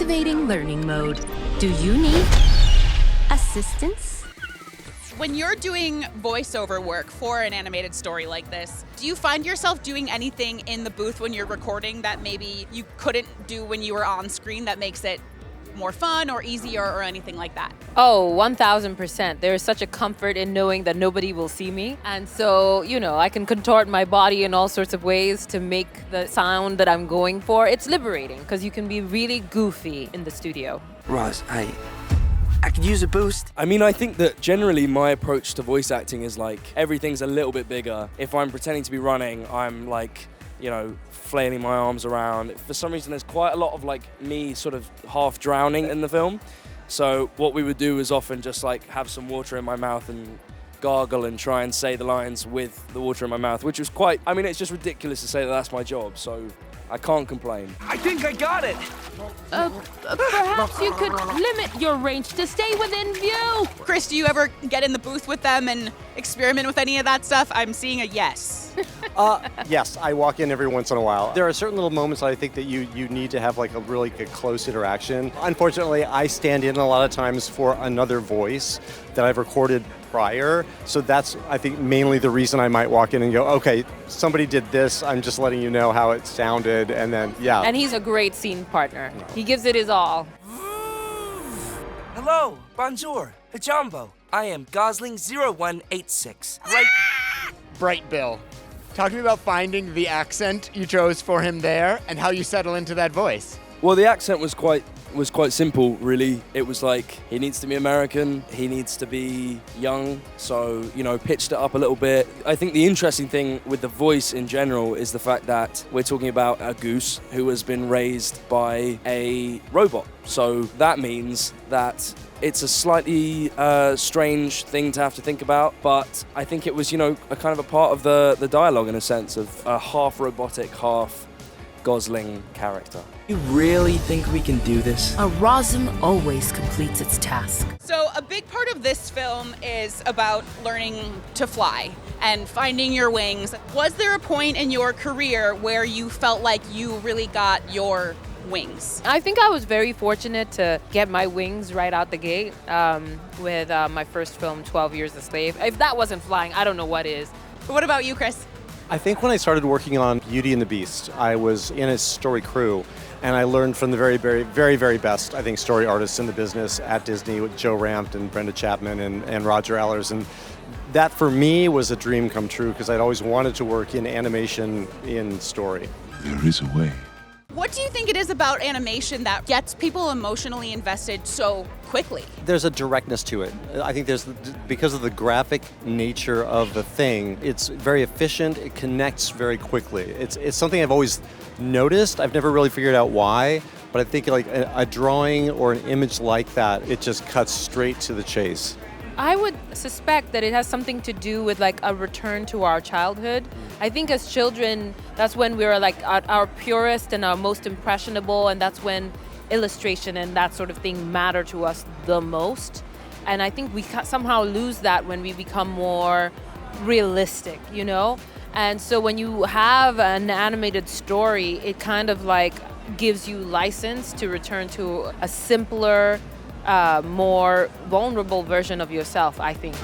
Activating learning mode. Do you need assistance? When you're doing voiceover work for an animated story like this, do you find yourself doing anything in the booth when you're recording that maybe you couldn't do when you were on screen that makes it more fun or easier or anything like that? Oh, 1000%. There is such a comfort in knowing that nobody will see me. And so, I can contort my body in all sorts of ways to make the sound that I'm going for. It's liberating because you can be really goofy in the studio. Roz, I could use a boost. I mean, I think that generally my approach to voice acting is like everything's a little bit bigger. If I'm pretending to be running, I'm like, flailing my arms around. For some reason, there's quite a lot of like me sort of half drowning in the film. So what we would do is often just like have some water in my mouth and gargle and try and say the lines with the water in my mouth, which was it's just ridiculous to say that that's my job. So I can't complain. I think I got it. Perhaps you could limit your range to stay within view. Chris, do you ever get in the booth with them and experiment with any of that stuff? I'm seeing a yes. Yes, I walk in every once in a while. There are certain little moments that I think that you need to have like a really good close interaction. Unfortunately, I stand in a lot of times for another voice that I've recorded prior. So that's, I think, mainly the reason I might walk in and go, okay, somebody did this. I'm just letting you know how it sounded. And then, yeah. And he's a great scene partner. He gives it his all. Hello, bonjour, hajambo. I am Gosling0186. Right. Bright Bill. Talk to me about finding the accent you chose for him there and how you settle into that voice. Well, the accent was quite simple, really. It was like, he needs to be American, he needs to be young, so, pitched it up a little bit. I think the interesting thing with the voice in general is the fact that we're talking about a goose who has been raised by a robot. So that means that it's a slightly strange thing to have to think about, but I think it was, a kind of a part of the dialogue in a sense of a half robotic, half Gosling character. You really think we can do this? A Rosm always completes its task. So a big part of this film is about learning to fly and finding your wings. Was there a point in your career where you felt like you really got your wings? I think I was very fortunate to get my wings right out the gate with my first film, 12 Years a Slave. If that wasn't flying, I don't know what is. But what about you, Chris? I think when I started working on Beauty and the Beast, I was in a story crew, and I learned from the very, very, very, very best, I think, story artists in the business at Disney with Joe Rampt and Brenda Chapman and Roger Allers. And that, for me, was a dream come true because I'd always wanted to work in animation in story. There is a way. What do you think it is about animation that gets people emotionally invested so quickly? There's a directness to it. I think because of the graphic nature of the thing, it's very efficient, it connects very quickly. It's something I've always noticed. I've never really figured out why, but I think like a drawing or an image like that, it just cuts straight to the chase. I would suspect that it has something to do with like a return to our childhood. I think as children, that's when we're like at our purest and our most impressionable, and that's when illustration and that sort of thing matter to us the most. And I think we somehow lose that when we become more realistic, And so when you have an animated story, it kind of like gives you license to return to a simpler, more vulnerable version of yourself, I think.